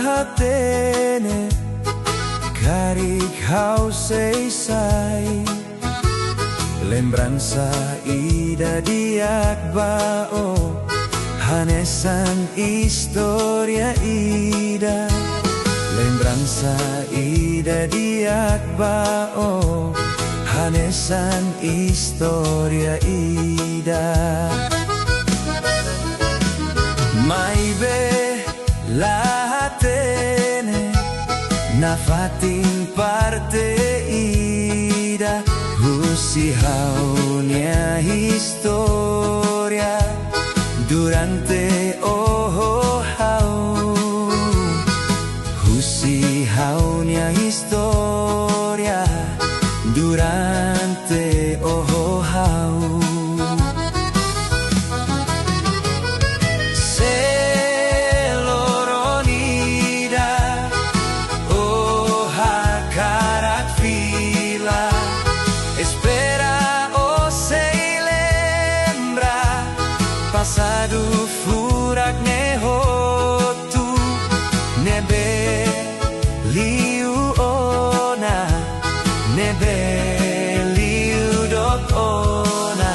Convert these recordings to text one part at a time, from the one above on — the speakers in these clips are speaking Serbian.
Haulahatene karik hauseisai lembranza ida diakbao hanesan historia ida lembranza ida diakbao hanesan historia ida maibe lahatene nafatin parte ida husihaunya historia durante hau husihaunya historia durante hau passado furak nehotu nebe liu ona nebe liu dok ona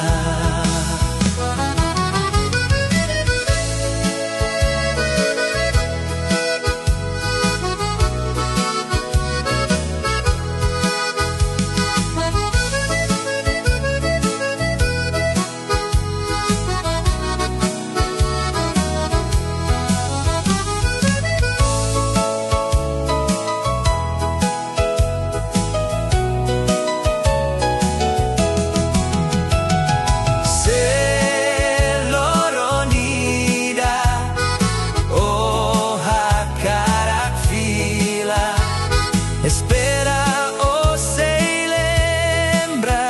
espera o sei lembra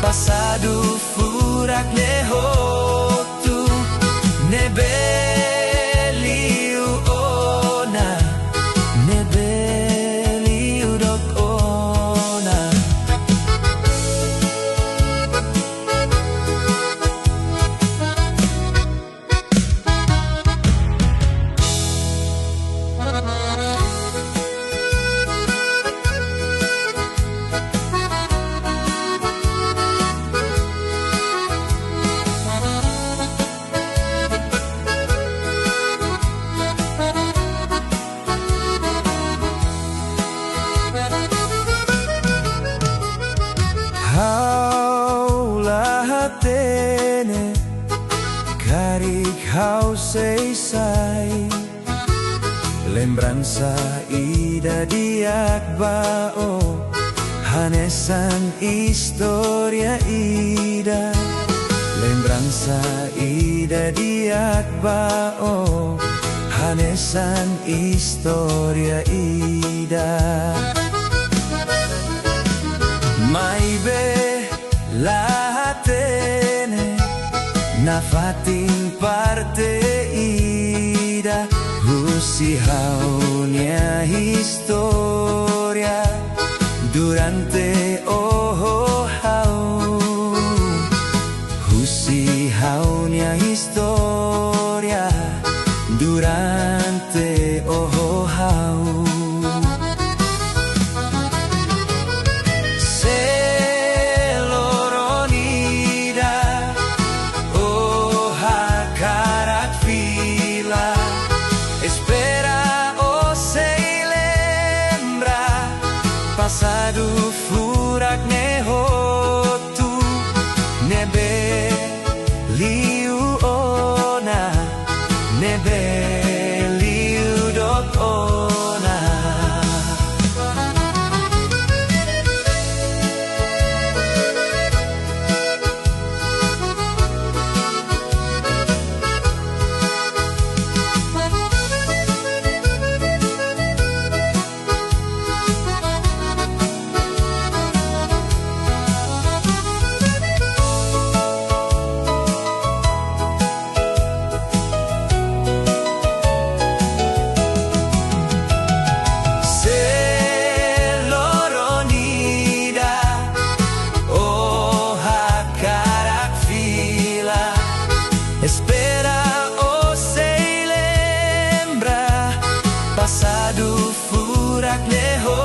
passado furak lehotu nebeliu ona nebeliu dok ona haulahatene karik hauseisai lembranza ida diakbao hanesan historia ida lembranza ida diakbao hanesan historia ida maibe lahatene nafatin parte ida husihaunya historia durante hau husihaunya historia durante hau passado furak nehotu nebe liu ona nebe Ladu furak neho